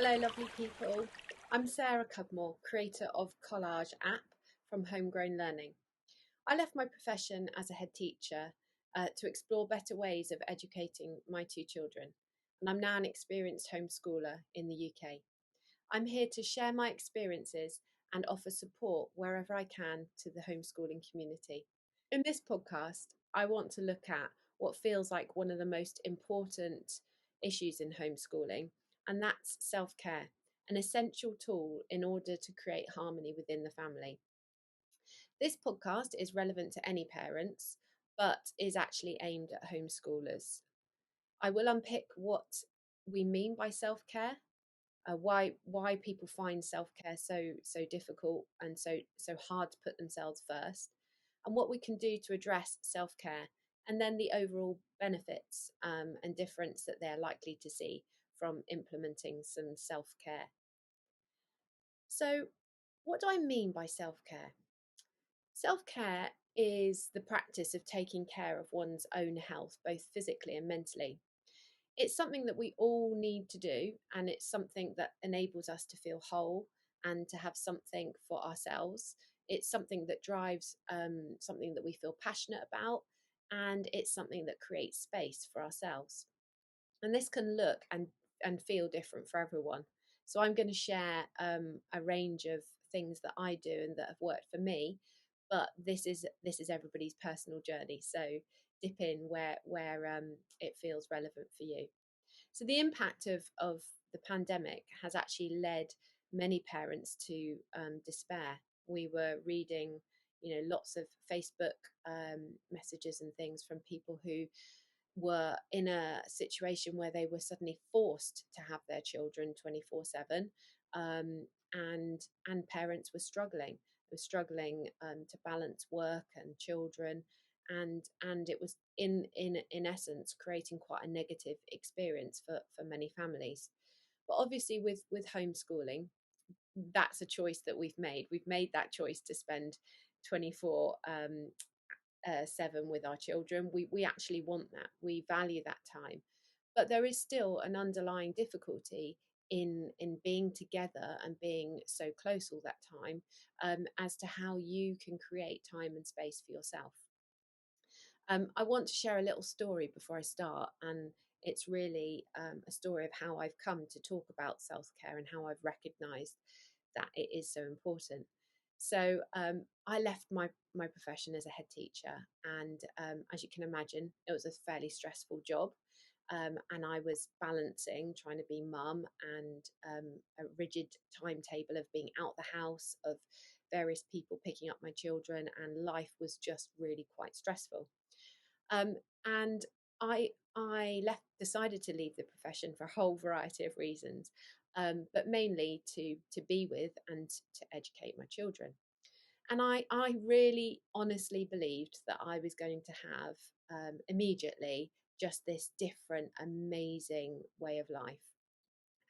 Hello, lovely people. I'm Sarah Cudmore, creator of Collage app from Homegrown Learning. I left my profession as a head teacher to explore better ways of educating my two children, and I'm now an experienced homeschooler in the UK. I'm here to share my experiences and offer support wherever I can to the homeschooling community. In this podcast, I want to look at what feels like one of the most important issues in homeschooling, and that's self-care, an essential tool in order to create harmony within the family. This podcast is relevant to any parents, but is actually aimed at homeschoolers. I will unpick what we mean by self-care, why people find self-care so difficult and so hard to put themselves first, and what we can do to address self-care, and then the overall benefits and difference that they're likely to see from implementing some self-care. So, what do I mean by self-care? Self-care is the practice of taking care of one's own health, both physically and mentally. It's something that we all need to do, and it's something that enables us to feel whole and to have something for ourselves. It's something that drives something that we feel passionate about, and it's something that creates space for ourselves. And this can look and feel different for everyone. So I'm going to share a range of things that I do and that have worked for me, but this is everybody's personal journey. So dip in where it feels relevant for you. So the impact of the pandemic has actually led many parents to despair. We were reading, lots of Facebook messages and things from people who were in a situation where they were suddenly forced to have their children 24/7, and parents were struggling. They were struggling to balance work and children, and it was in essence creating quite a negative experience for many families. But obviously with homeschooling, that's a choice that we've made. We've made that choice to spend 24/7 with our children. We actually want that. We value that time. But there is still an underlying difficulty in being together and being so close all that time, as to how you can create time and space for yourself. I want to share a little story before I start, and it's really a story of how I've come to talk about self-care and how I've recognised that it is so important. So I left my profession as a head teacher, and as you can imagine, it was a fairly stressful job. And I was balancing trying to be mum and a rigid timetable of being out the house, of various people picking up my children, and life was just really quite stressful. And I decided to leave the profession for a whole variety of reasons, but mainly to be with and to educate my children. And I really honestly believed that I was going to have immediately just this different, amazing way of life.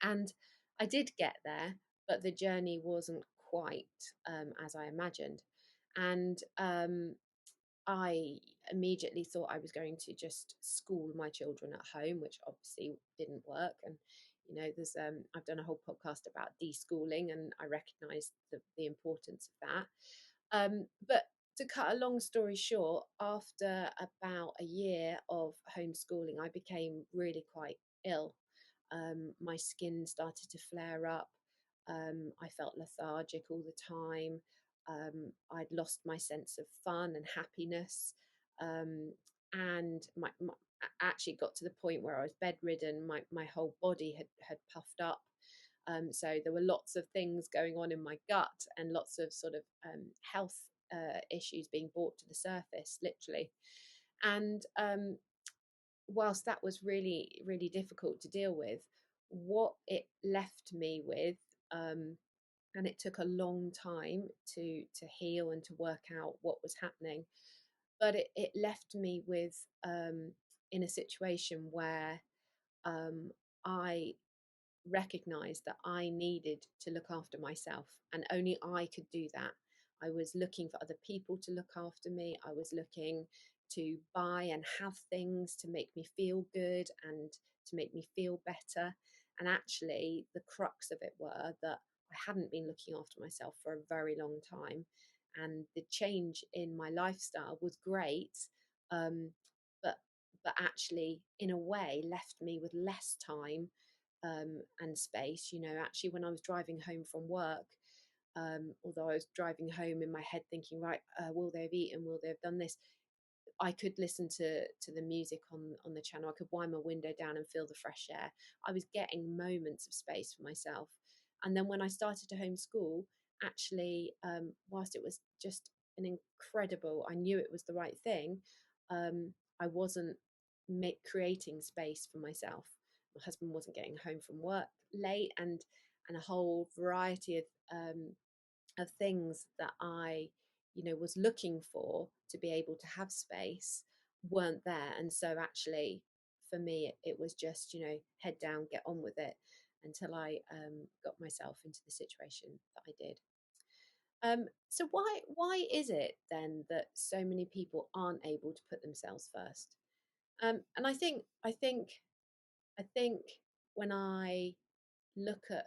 And I did get there, but the journey wasn't quite as I imagined. And I immediately thought I was going to just school my children at home, which obviously didn't work. And there's I've done a whole podcast about deschooling, and I recognise the importance of that. But to cut a long story short, after about a year of homeschooling, I became really quite ill. My skin started to flare up. I felt lethargic all the time. I'd lost my sense of fun and happiness, and my actually got to the point where I was bedridden. My whole body had puffed up. So there were lots of things going on in my gut, and lots of sort of health issues being brought to the surface, literally. And whilst that was really, really difficult to deal with, what it left me with, and it took a long time to heal and to work out what was happening, but it left me with in a situation where I recognized that I needed to look after myself, and only I could do that. I was looking for other people to look after me. I was looking to buy and have things to make me feel good and to make me feel better. And actually, the crux of it were that I hadn't been looking after myself for a very long time. And the change in my lifestyle was great, um, but actually, in a way, left me with less time and space. You know, actually, when I was driving home from work, although I was driving home in my head thinking, right, will they have eaten? Will they have done this? I could listen to the music on the channel. I could wind my window down and feel the fresh air. I was getting moments of space for myself. And then when I started to homeschool, actually, whilst it was just an incredible, I knew it was the right thing. I wasn't creating space for myself. My husband wasn't getting home from work late, and a whole variety of things that I, you know, was looking for to be able to have space weren't there. And so actually, for me, it was just, you know, head down, get on with it, until I got myself into the situation that I did. So why is it then that so many people aren't able to put themselves first? And I think when I look at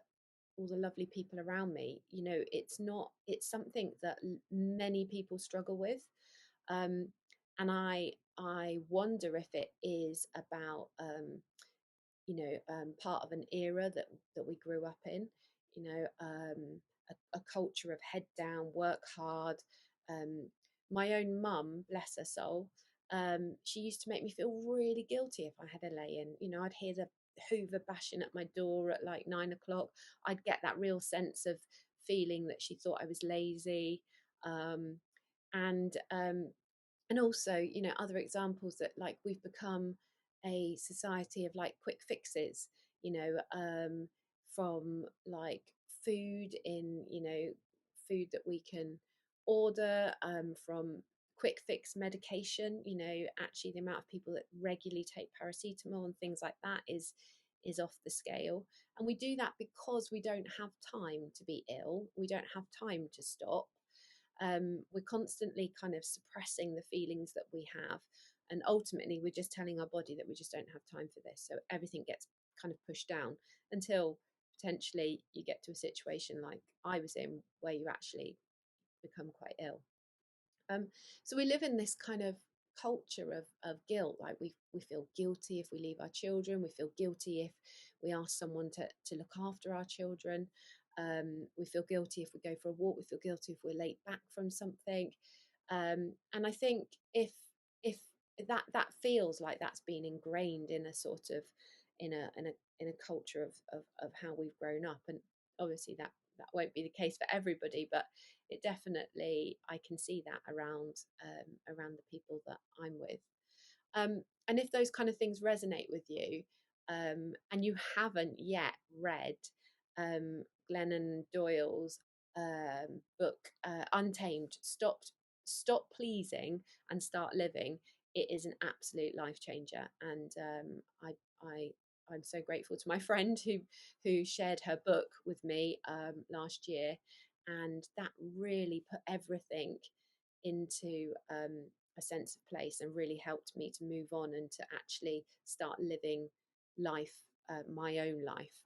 all the lovely people around me, you know, it's something that many people struggle with. um, and I wonder if it is about part of an era that we grew up in, you know, a culture of head down, work hard. um, my own mum, bless her soul, she used to make me feel really guilty if I had a lay in. You know, I'd hear the hoover bashing at my door at like 9 o'clock. I'd get that real sense of feeling that she thought I was lazy. um, and and also, you know, other examples that, like, we've become a society of like quick fixes, you know, from like food in, you know, food that we can order, from quick fix medication. You know, actually the amount of people that regularly take paracetamol and things like that is off the scale. And we do that because we don't have time to be ill, we don't have time to stop. We're constantly kind of suppressing the feelings that we have, and ultimately we're just telling our body that we just don't have time for this, so everything gets kind of pushed down until potentially you get to a situation like I was in, where you actually become quite ill. um, so we live in this kind of culture of guilt. Like, we feel guilty if we leave our children. We feel guilty if we ask someone to look after our children. We feel guilty if we go for a walk. We feel guilty if we're late back from something. And I think if that feels like that's been ingrained in a sort of in a culture of how we've grown up. And obviously that won't be the case for everybody, but it definitely, I can see that around the people that I'm with. And if those kind of things resonate with you, and you haven't yet read Glennon Doyle's book, Untamed, stop pleasing and start living, it is an absolute life changer. And I I'm so grateful to my friend who shared her book with me last year, and that really put everything into a sense of place, and really helped me to move on and to actually start living life, my own life.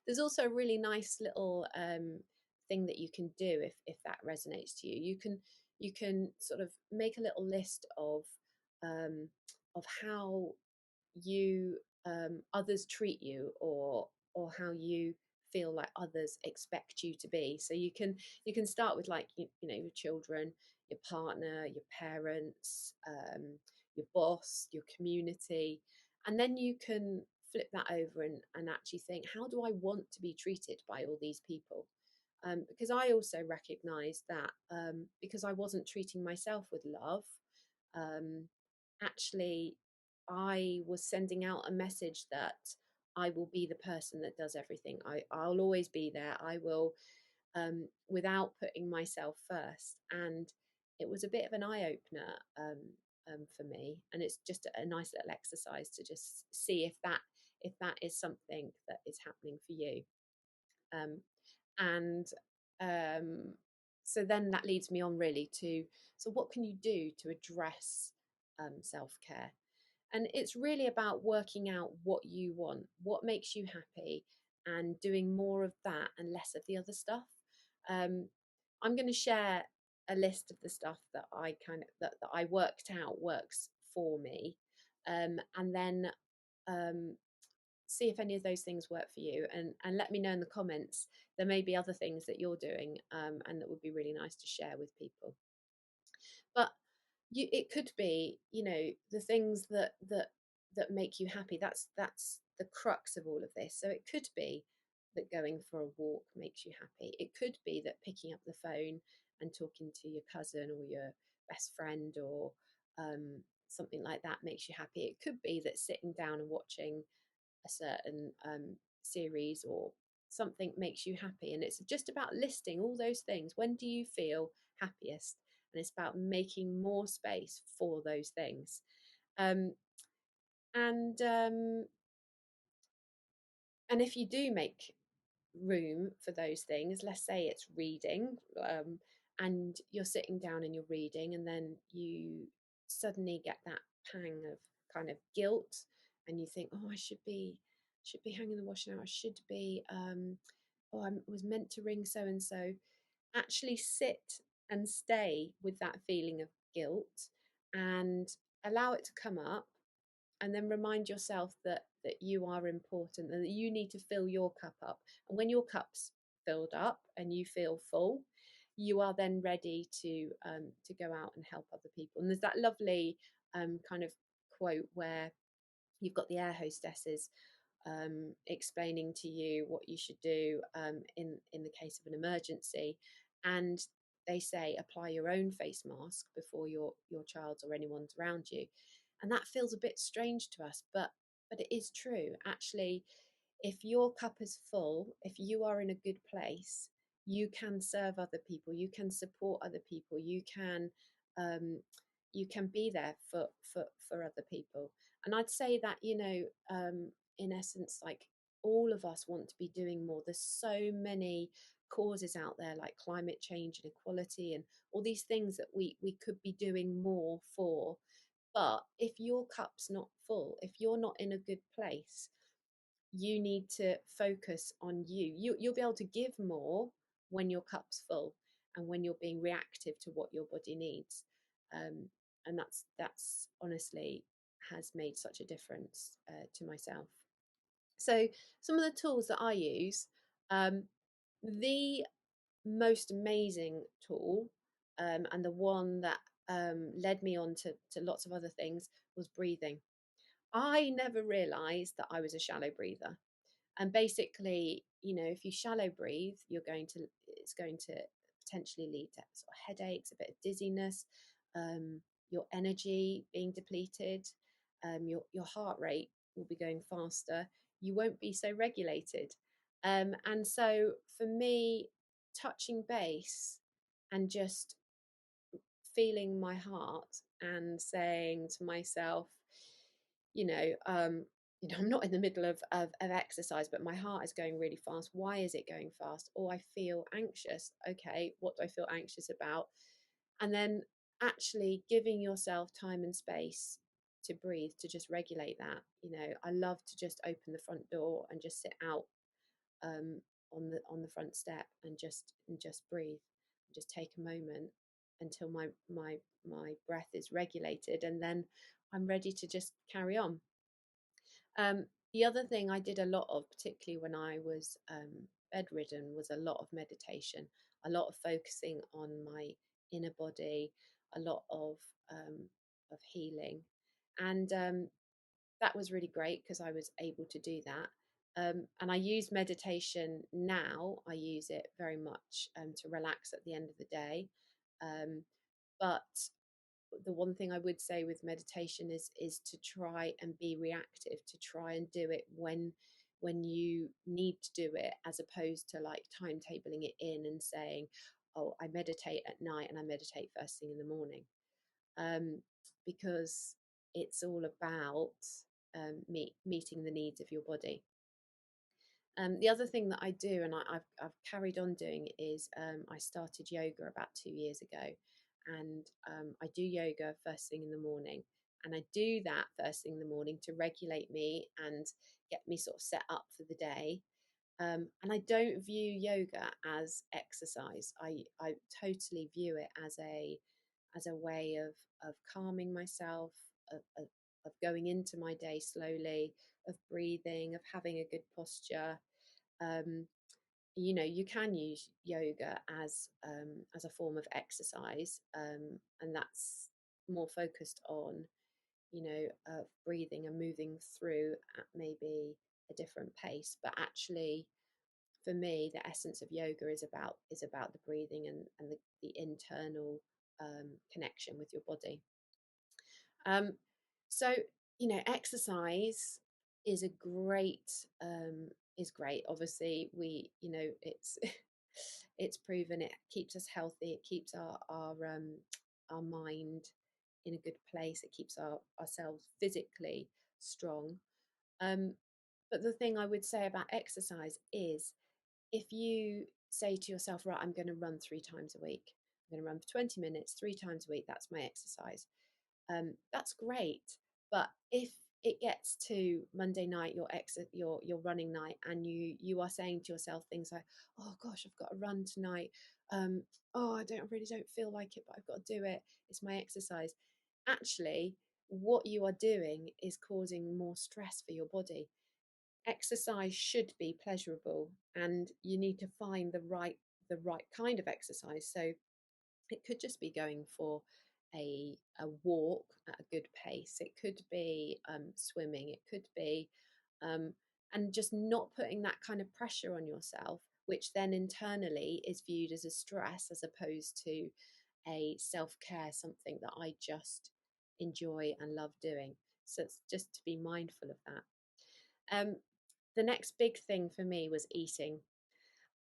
There's also a really nice little thing that you can do if that resonates to you. You can sort of make a little list um, of how you others treat you, or how you feel like others expect you to be. So you can start with, like, you know, your children, your partner, your parents, your boss, your community. And then you can flip that over and actually think, how do I want to be treated by all these people? Because I also recognize that, because I wasn't treating myself with love, um, actually I was sending out a message that I will be the person that does everything. I'll always be there. I will, without putting myself first. And it was a bit of an eye opener, for me. And it's just a nice little exercise to just see if that is something that is happening for you. Um, and um, so then that leads me on really to, so what can you do to address self care? And it's really about working out what you want, what makes you happy, and doing more of that and less of the other stuff. um, I'm going to share a list of the stuff that I that I worked out works for me, and then um, see if any of those things work for you, and let me know in the comments. There may be other things that you're doing, and that would be really nice to share with people. But it could be, the things that make you happy. That's the crux of all of this. So it could be that going for a walk makes you happy. It could be that picking up the phone and talking to your cousin or your best friend, or something like that, makes you happy. It could be that sitting down and watching a certain series or something makes you happy. And it's just about listing all those things. When do you feel happiest? And it's about making more space for those things. Um, and and if you do make room for those things, let's say it's reading, and you're sitting down and you're reading, and then you suddenly get that pang of kind of guilt, and you think, oh, I should be hanging the washing out. I should be, oh, I was meant to ring so and so. Actually sit and stay with that feeling of guilt and allow it to come up, and then remind yourself that you are important and that you need to fill your cup up. And when your cup's filled up and you feel full, you are then ready to go out and help other people. And there's that lovely kind of quote where you've got the air hostesses explaining to you what you should do in the case of an emergency, and they say apply your own face mask before your child's or anyone's around you. And that feels a bit strange to us, but it is true. Actually, if your cup is full, if you are in a good place, you can serve other people, you can support other people, um, you can be there for other people. And I'd say that, in essence, like, all of us want to be doing more. There's so many causes out there, like climate change and equality and all these things that we could be doing more for. But if your cup's not full, if you're not in a good place, you need to focus on you'll be able to give more when your cup's full and when you're being reactive to what your body needs. And that's honestly has made such a difference to myself. So some of the tools that I use, the most amazing tool, and the one that led me on to lots of other things, was breathing. I never realized that I was a shallow breather. And basically, if you shallow breathe, it's going to potentially lead to sort of headaches, a bit of dizziness, your energy being depleted, your heart rate will be going faster, you won't be so regulated. And so for me, touching base and just feeling my heart and saying to myself, you know, um, I'm not in the middle of exercise, but my heart is going really fast. Why is it going fast? Oh, I feel anxious. Okay, what do I feel anxious about? And then actually giving yourself time and space to breathe, to just regulate that. I love to just open the front door and just sit out, um, on the front step, and just breathe, and just take a moment until my breath is regulated, and then I'm ready to just carry on. The other thing I did a lot of, particularly when I was bedridden, was a lot of meditation, a lot of focusing on my inner body, a lot of healing, and that was really great because I was able to do that. And I use meditation now. I use it very much to relax at the end of the day. Um, but the one thing I would say with meditation is to try and be reactive, to try and do it when you need to do it, as opposed to like timetabling it in and saying, oh, I meditate at night and I meditate first thing in the morning. Because it's all about meeting the needs of your body. The other thing that I do, and I've carried on doing, is I started yoga about 2 years ago, and I do yoga first thing in the morning. And I do that first thing in the morning to regulate me and get me sort of set up for the day. And I don't view yoga as exercise. I totally view it as a way of calming myself, of going into my day slowly, of breathing, of having a good posture. Um, you can use yoga as a form of exercise, and that's more focused on breathing and moving through at maybe a different pace. But actually, for me, the essence of yoga is about the breathing and the internal connection with your body. Um, so exercise is a great is great. Obviously, it's it's proven it keeps us healthy. It keeps our mind in a good place. It keeps ourselves physically strong. Um, but the thing I would say about exercise is, if you say to yourself, right, I'm going to run 3 times a week. I'm going to run for 20 minutes 3 times a week. That's my exercise. That's great. But if it gets to Monday night, your running night, and you are saying to yourself things like, oh gosh, I've got to run tonight. Oh, I really don't feel like it, but I've got to do it. It's my exercise. Actually, what you are doing is causing more stress for your body. Exercise should be pleasurable, and you need to find the right kind of exercise. So it could just be going for a walk at a good pace. It could be swimming. It could be um, and just not putting that kind of pressure on yourself, which then internally is viewed as a stress as opposed to a self-care, something that I just enjoy and love doing. So it's just to be mindful of that. The next big thing for me was eating.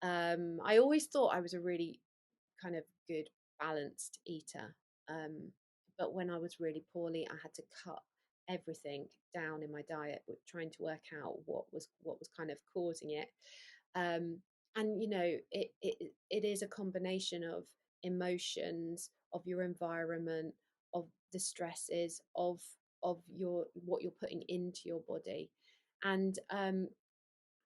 I always thought I was a really kind of good balanced eater. Um, but when I was really poorly, I had to cut everything down in my diet, trying to work out what was kind of causing it. And it is a combination of emotions, of your environment, of the stresses, of your what you're putting into your body, and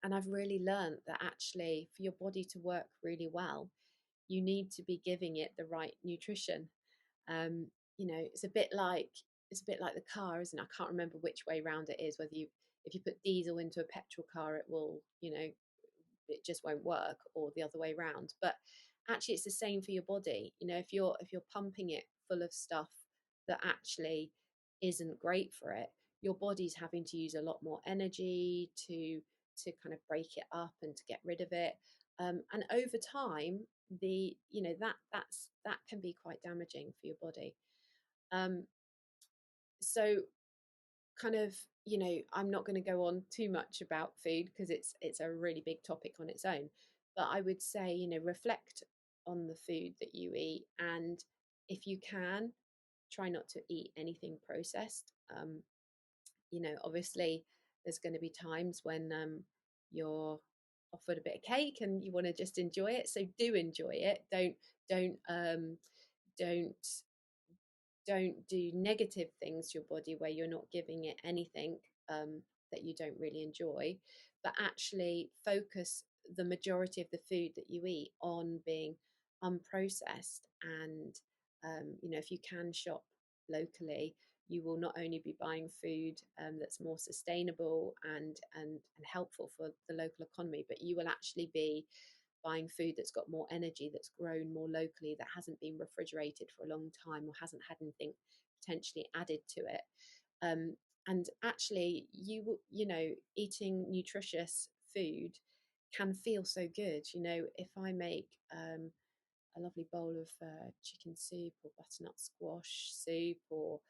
I've really learned that actually for your body to work really well, you need to be giving it the right nutrition. Um, it's a bit like the car, isn't it? I can't remember which way round it is. Whether if you put diesel into a petrol car, it will, it just won't work, or the other way round. But actually, it's the same for your body. If you're pumping it full of stuff that actually isn't great for it, your body's having to use a lot more energy to kind of break it up and to get rid of it. And over time, that can be quite damaging for your body. Um, so kind of, I'm not going to go on too much about food because it's a really big topic on its own. But I would say, reflect on the food that you eat, and if you can, try not to eat anything processed. Obviously, there's going to be times when you're offered a bit of cake and you want to just enjoy it. So do enjoy it. Don't don't don't do negative things to your body where you're not giving it anything that you don't really enjoy, but actually focus the majority of the food that you eat on being unprocessed. And if you can shop locally, you will not only be buying food that's more sustainable and helpful for the local economy, but you will actually be buying food that's got more energy, that's grown more locally, that hasn't been refrigerated for a long time or hasn't had anything potentially added to it. And actually, eating nutritious food can feel so good. If I make a lovely bowl of chicken soup or butternut squash soup, or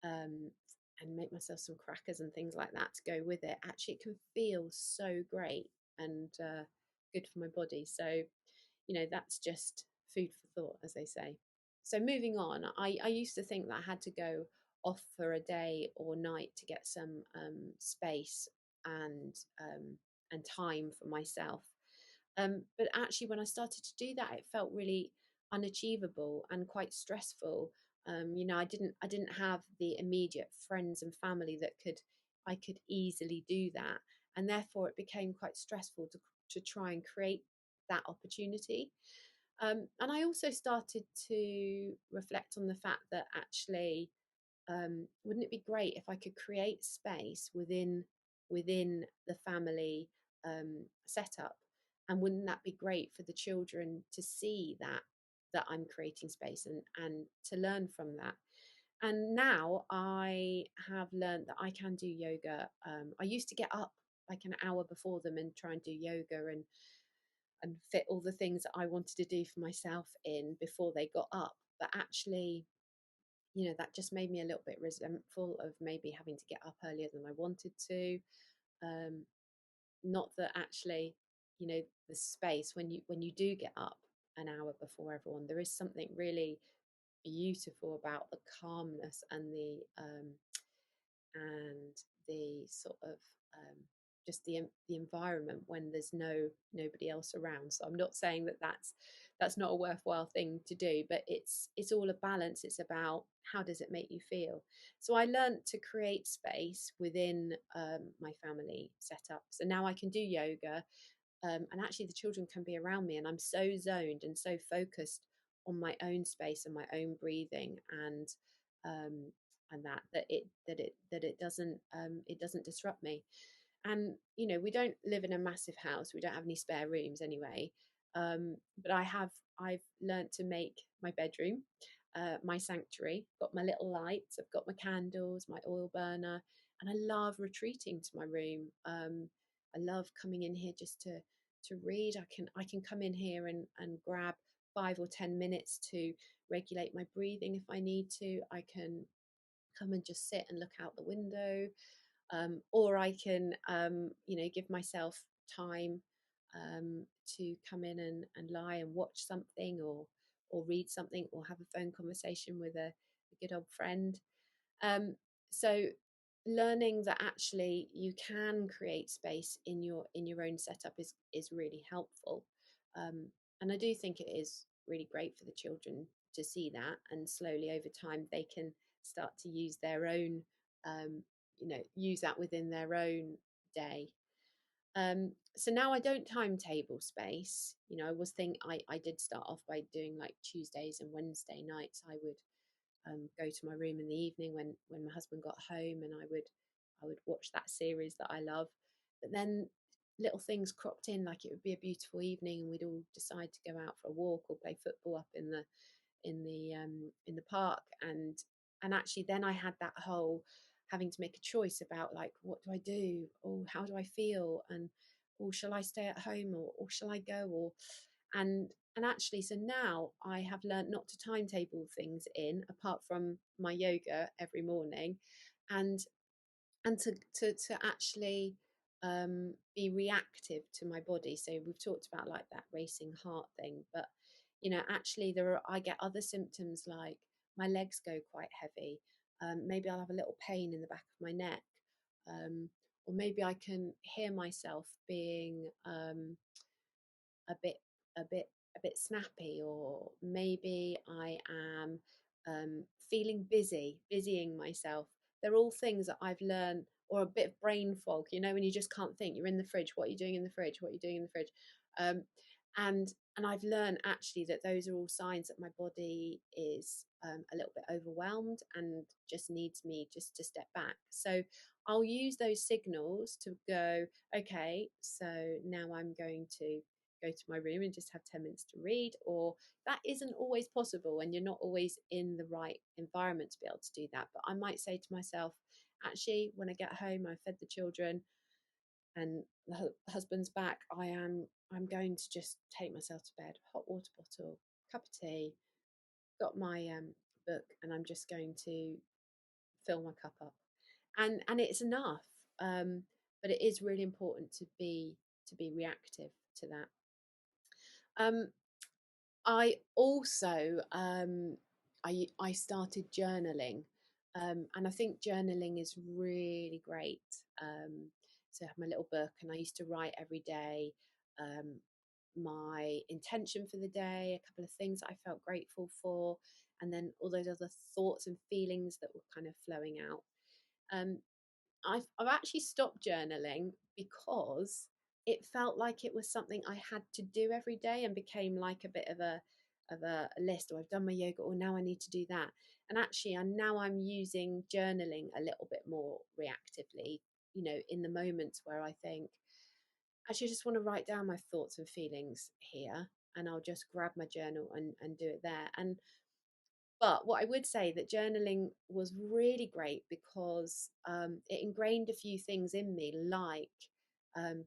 and make myself some crackers and things like that to go with it, actually it can feel so great and good for my body. So that's just food for thought, as they say. So moving on, I used to think that I had to go off for a day or night to get some space and time for myself. But actually, when I started to do that, it felt really unachievable and quite stressful. You know, I didn't have the immediate friends and family that I could easily do that, and therefore it became quite stressful to try and create that opportunity. And I also started to reflect on the fact that actually, wouldn't it be great if I could create space within the family setup, and wouldn't that be great for the children to see that I'm creating space and to learn from that. And now I have learned that I can do yoga. I used to get up like an hour before them and try and do yoga and fit all the things that I wanted to do for myself in before they got up. But actually, you know, that just made me a little bit resentful of maybe having to get up earlier than I wanted to. Um, Not that actually, you know, the space when you do get up an hour before everyone, there is something really beautiful about the calmness and the sort of just the environment when there's nobody else around. So I'm not saying that that's not a worthwhile thing to do, but it's all a balance. It's about how does it make you feel. So I learned to create space within my family setup. So now I can do yoga, and actually the children can be around me, and I'm so zoned and so focused on my own space and my own breathing um, and it doesn't disrupt me. And you know, we don't live in a massive house, we don't have any spare rooms anyway, but I've learned to make my bedroom my sanctuary. Got my little lights, I've got my candles, my oil burner, and I love retreating to my room. I love coming in here just to read. I can come in here and grab 5 or 10 minutes to regulate my breathing if I need to. I can come and just sit and look out the window, or I can, you know, give myself time to come in and lie and watch something, or read something, or have a phone conversation with a good old friend. So learning that actually you can create space in your own setup is really helpful. And I do think it is really great for the children to see that, and slowly over time they can start to use their own, you know, use that within their own day. So now I don't timetable space. You know, I did start off by doing like Tuesdays and Wednesday nights. I would go to my room in the evening when my husband got home, and I would watch that series that I love. But then little things cropped in, like it would be a beautiful evening, and we'd all decide to go out for a walk or play football up in the park, and actually then I had that whole having to make a choice about like, what do I do, or how do I feel, and or shall I stay at home, or shall I go, or and actually, so now I have learned not to timetable things in, apart from my yoga every morning, and to actually be reactive to my body. So we've talked about like that racing heart thing, but you know, actually I get other symptoms, like my legs go quite heavy. Maybe I'll have a little pain in the back of my neck, um, or maybe I can hear myself being a bit a bit a bit snappy, or maybe I am feeling busying myself. They're all things that I've learned. Or a bit of brain fog, you know, when you just can't think, you're in the fridge, what are you doing in the fridge, what are you doing in the fridge? um, and I've learned actually that those are all signs that my body is a little bit overwhelmed and just needs me just to step back. So I'll use those signals to go, okay, so now I'm going to go to my room and just have 10 minutes to read. Or that isn't always possible, and you're not always in the right environment to be able to do that. But I might say to myself, actually, when I get home, I fed the children and the husband's back, I'm going to just take myself to bed, hot water bottle, cup of tea, got my book, and I'm just going to fill my cup up, and it's enough. But it is really important to be reactive to that. um I also I started journaling, and I think journaling is really great. So I have my little book, and I used to write every day, my intention for the day, a couple of things that I felt grateful for, and then all those other thoughts and feelings that were kind of flowing out. um, I've actually stopped journaling because it felt like it was something I had to do every day, and became like a bit of a list. Or I've done my yoga, or now I need to do that. And actually, I'm using journaling a little bit more reactively, in the moments where I think, actually, I just want to write down my thoughts and feelings here, and I'll just grab my journal and do it there. But what I would say, that journaling was really great because it ingrained a few things in me, like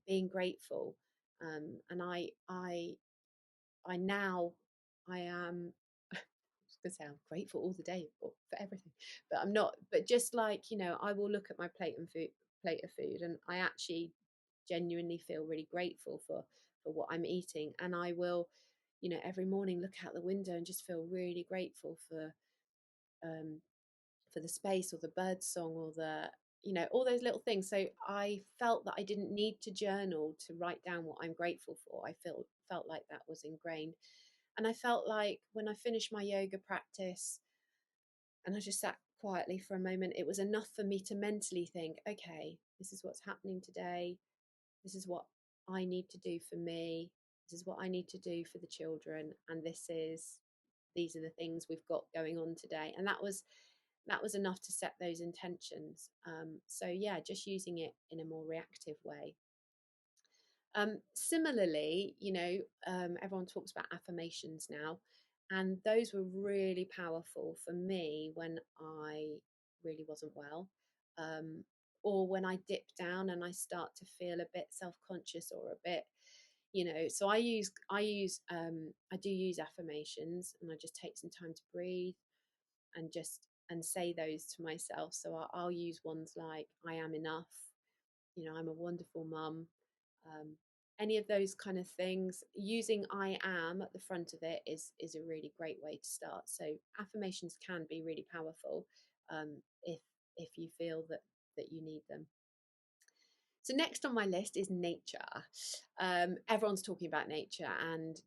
being grateful. And I now, I am, I was going to say I'm grateful all the day for everything, but I'm not. But just like, I will look at my plate of food, and I actually genuinely feel really grateful for what I'm eating. And I will, every morning look out the window and just feel really grateful um, for the space, or the bird song, or all those little things. So I felt that I didn't need to journal to write down what I'm grateful for. I felt like that was ingrained. And I felt like when I finished my yoga practice and I just sat quietly for a moment, it was enough for me to mentally think, okay, this is what's happening today. This is what I need to do for me. This is what I need to do for the children. And these are the things we've got going on today. And that was enough to set those intentions. So yeah, just using it in a more reactive way. Similarly, everyone talks about affirmations now, and those were really powerful for me when I really wasn't well, um, or when I dip down and I start to feel a bit self-conscious, or a bit, So I do use affirmations, and I just take some time to breathe and say those to myself. So I'll use ones like, I am enough, I'm a wonderful mum. um, any of those kind of things, using I am at the front of it is a really great way to start. So affirmations can be really powerful, if you feel that you need them. So next on my list is nature. Everyone's talking about nature, and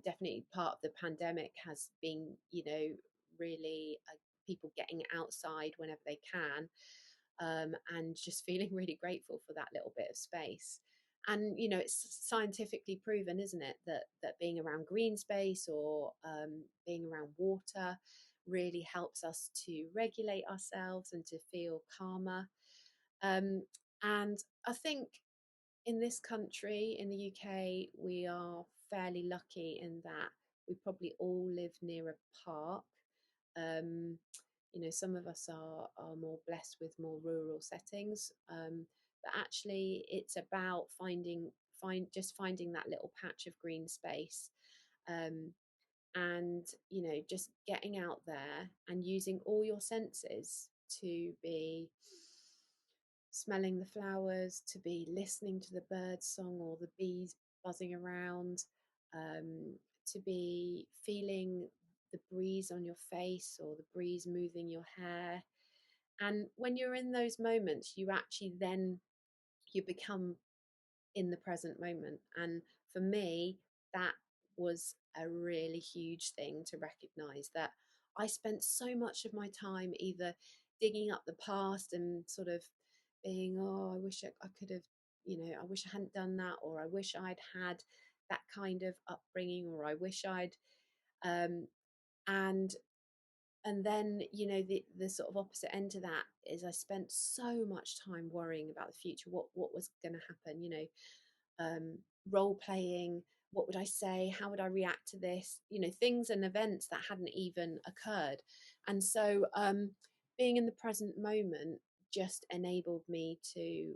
definitely part of the pandemic has been, really people getting outside whenever they can, and just feeling really grateful for that little bit of space. And it's scientifically proven, isn't it, that being around green space, or being around water, really helps us to regulate ourselves and to feel calmer. Um, and I think in this country, in the UK, we are fairly lucky in that we probably all live near a park. Um, some of us are more blessed with more rural settings, but actually, it's about just finding that little patch of green space, um, and just getting out there and using all your senses to be smelling the flowers, to be listening to the bird song or the bees buzzing around, um, to be feeling the breeze on your face, or the breeze moving your hair. And when you're in those moments, you become in the present moment. And for me, that was a really huge thing to recognize, that I spent so much of my time either digging up the past and sort of being, oh, I wish I could have, I wish I hadn't done that, or I wish I'd had that kind of upbringing, or I wish I'd, um, and then the sort of opposite end to that is, I spent so much time worrying about the future, what was going to happen, um, role playing, what would I say, how would I react to this, things and events that hadn't even occurred. And so being in the present moment just enabled me to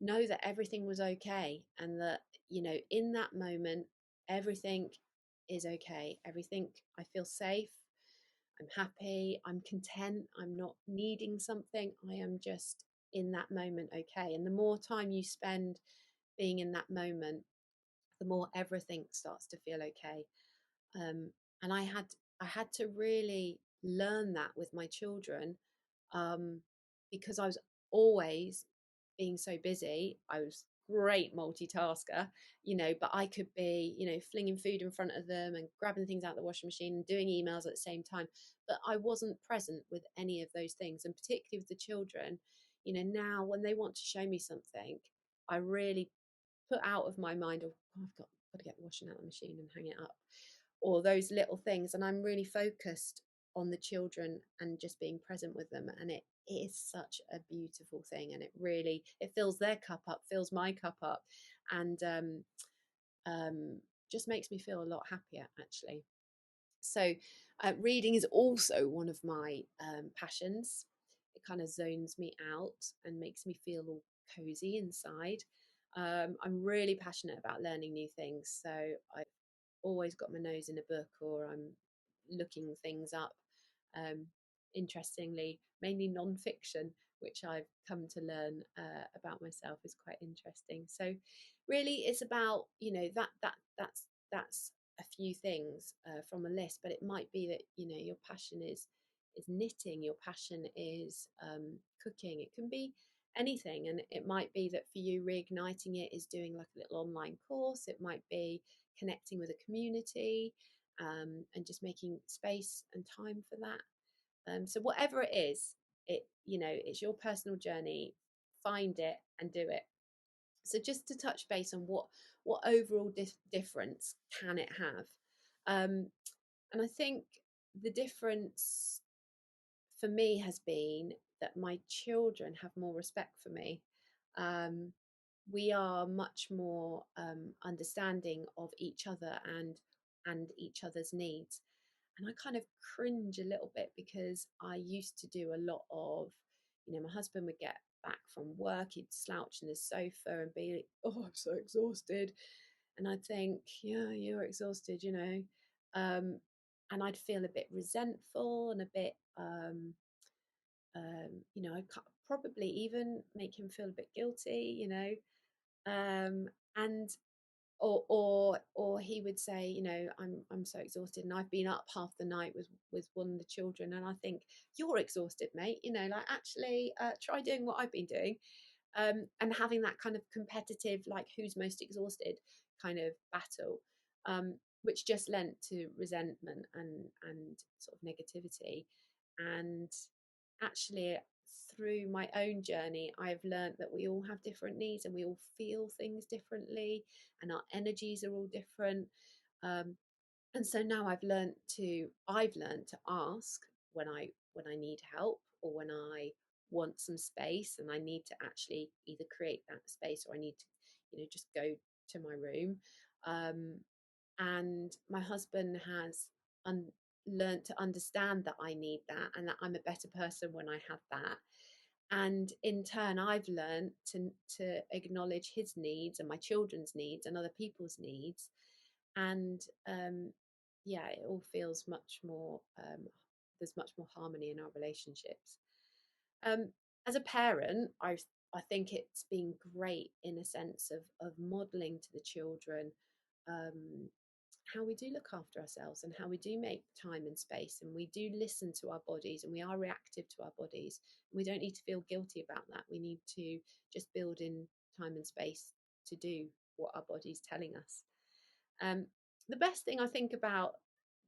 know that everything was okay, and that in that moment everything is okay. Everything, I feel safe, I'm happy, I'm content, I'm not needing something, I am just in that moment okay. And the more time you spend being in that moment, the more everything starts to feel okay. And I had to really learn that with my children, because I was always being so busy. I was great multitasker, but I could be, flinging food in front of them and grabbing things out of the washing machine and doing emails at the same time. But I wasn't present with any of those things. And particularly with the children, now when they want to show me something, I really put out of my mind, oh, got to get the washing out of the machine and hang it up, or those little things. And I'm really focused on the children and just being present with them. And it is such a beautiful thing. And it fills their cup up, fills my cup up, and just makes me feel a lot happier, actually. So reading is also one of my passions. It kind of zones me out and makes me feel all cozy inside. I'm really passionate about learning new things. So I've always got my nose in a book, or I'm looking things up. Um, Interestingly, mainly non-fiction, which I've come to learn about myself, is quite interesting. So really it's about, that's a few things from a list, but it might be that, your passion is knitting, your passion is cooking. It can be anything, and it might be that for you, reigniting it is doing like a little online course. It might be connecting with a community, and just making space and time for that. So whatever it is, it's your personal journey. Find it and do it. So just to touch base on what overall difference can it have, and I think the difference for me has been that my children have more respect for me. Um, we are much more understanding of each other and each other's needs. And I kind of cringe a little bit, because I used to do a lot of, my husband would get back from work, he'd slouch in the sofa and be like, oh, I'm so exhausted. And I'd think, yeah, you're exhausted, and I'd feel a bit resentful and a bit, I'd probably even make him feel a bit guilty, and or he would say, I'm so exhausted and I've been up half the night with one of the children, and I think, you're exhausted, mate, like, actually try doing what I've been doing. And having that kind of competitive, like, who's most exhausted kind of battle, which just lent to resentment and sort of negativity. And actually, through my own journey, I've learned that we all have different needs and we all feel things differently, and our energies are all different. Um, and so now I've learned to ask when I need help, or when I want some space and I need to actually either create that space, or I need to, just go to my room. Um, and my husband has learned to understand that I need that, and that I'm a better person when I have that. And in turn, I've learned to acknowledge his needs and my children's needs and other people's needs. And yeah, it all feels much more, there's much more harmony in our relationships. um, as a parent, I think it's been great in a sense of modeling to the children, um, how we do look after ourselves, and how we do make time and space, and we do listen to our bodies, and we are reactive to our bodies. We don't need to feel guilty about that. We need to just build in time and space to do what our body's telling us. um, the best thing I think about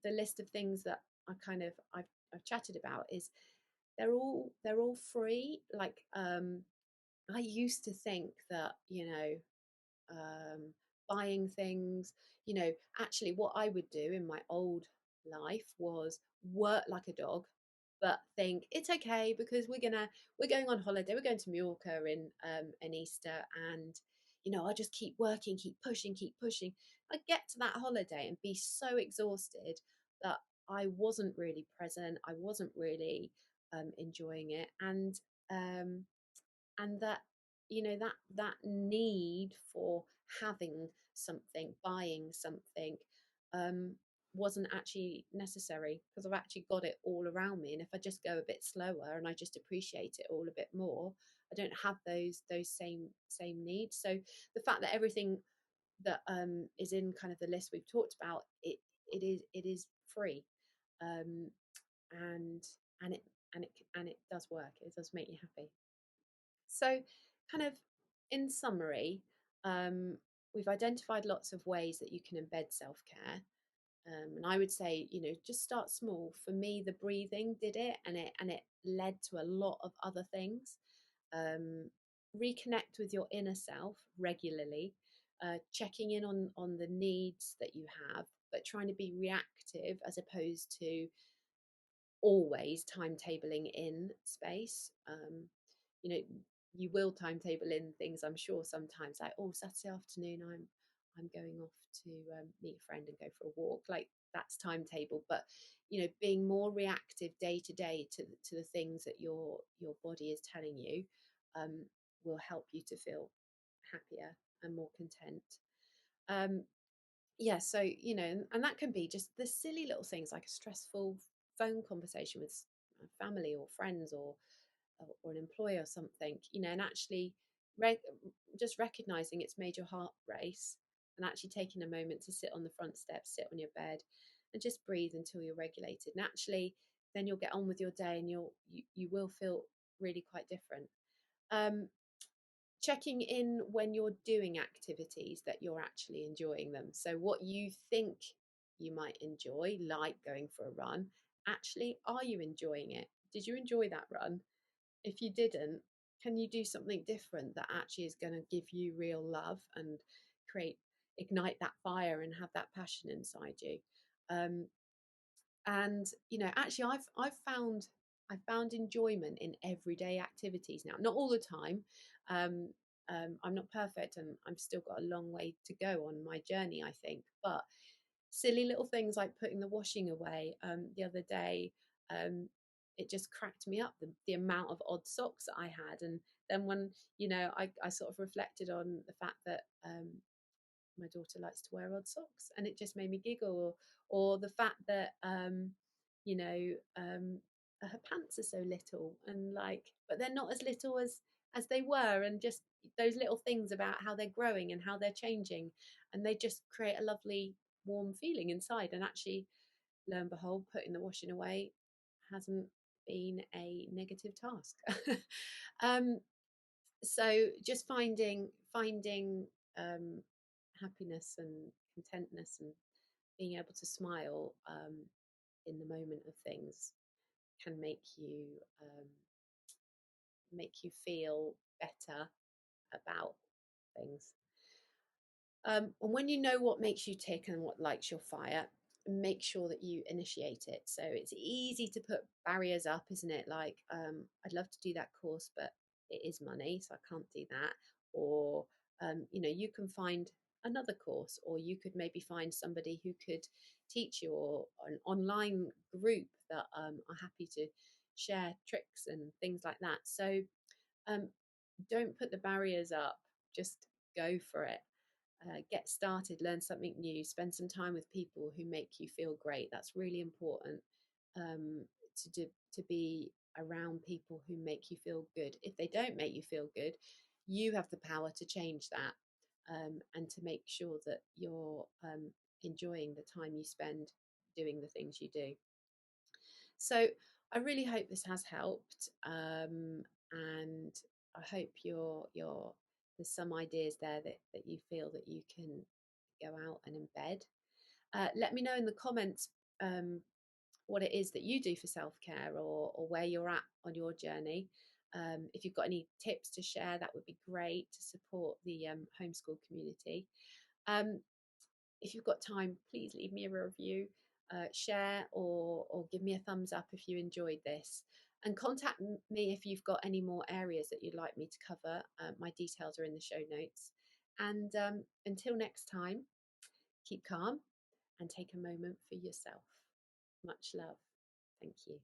the list of things that I've chatted about is they're all free. Like, I used to think that, buying things, actually what I would do in my old life was work like a dog, but think it's okay, because we're going on holiday, we're going to Mallorca in Easter, and I just keep working, keep pushing, keep pushing. I get to that holiday and be so exhausted that I wasn't really present, I wasn't really enjoying it. And that, that need for having something, buying something, um wasn't actually necessary, because I've actually got it all around me. And if I just go a bit slower and I just appreciate it all a bit more, I don't have those same needs. So the fact that everything that is in kind of the list we've talked about, it is free, um and and it does work, it does make you happy. So, kind of in summary, We've identified lots of ways that you can embed self-care. And I would say, just start small. For me, the breathing did it, and it led to a lot of other things. Reconnect with your inner self regularly, checking in on the needs that you have, but trying to be reactive as opposed to always timetabling in space. You know, you will timetable in things, I'm sure, sometimes, like, oh, Saturday afternoon, I'm going off to meet a friend and go for a walk. Like, that's timetable. But being more reactive day to day to the things that your body is telling you, will help you to feel happier and more content. Yeah, so and that can be just the silly little things, like a stressful phone conversation with family or friends, or an employer or something, and actually re- just recognizing it's made your heart race, and actually taking a moment to sit on the front steps, sit on your bed, and just breathe until you're regulated. And actually, then you'll get on with your day, and you will feel really quite different. Um, Checking in when you're doing activities that you're actually enjoying them. So what you think you might enjoy, like going for a run, actually, are you enjoying it? Did you enjoy that run? If you didn't, can you do something different that actually is going to give you real love and ignite that fire and have that passion inside you? And actually, I found enjoyment in everyday activities now. Not all the time. um, I'm not perfect, and I've still got a long way to go on my journey, I think. But silly little things like putting the washing away, the other day, it just cracked me up, the amount of odd socks that I had. And then when I sort of reflected on the fact that my daughter likes to wear odd socks, and it just made me giggle. Or the fact that you know her pants are so little, and like, but they're not as little as they were. And just those little things about how they're growing and how they're changing, and they just create a lovely warm feeling inside. And actually, lo and behold, putting the washing away hasn't been a negative task. um so just finding happiness and contentness, and being able to smile in the moment of things, can um, make you feel better about things. And when you know what makes you tick and what lights your fire, make sure that you initiate it. So it's easy to put barriers up, isn't it? Like, I'd love to do that course, but it is money, so I can't do that. Or, you can find another course, or you could maybe find somebody who could teach you, or an online group that are happy to share tricks and things like that. So um, don't put the barriers up, just go for it. Get started, learn something new, spend some time with people who make you feel great. That's really important, to be around people who make you feel good. If they don't make you feel good, you have the power to change that, and to make sure that you're enjoying the time you spend doing the things you do. So I really hope this has helped, and I hope there's some ideas there that you feel that you can go out and embed. Let me know in the comments what it is that you do for self-care, or where you're at on your journey. If you've got any tips to share, that would be great to support the homeschool community. Um, if you've got time, please leave me a review, share, or give me a thumbs up if you enjoyed this. And contact me if you've got any more areas that you'd like me to cover. My details are in the show notes. And until next time, keep calm and take a moment for yourself. Much love. Thank you.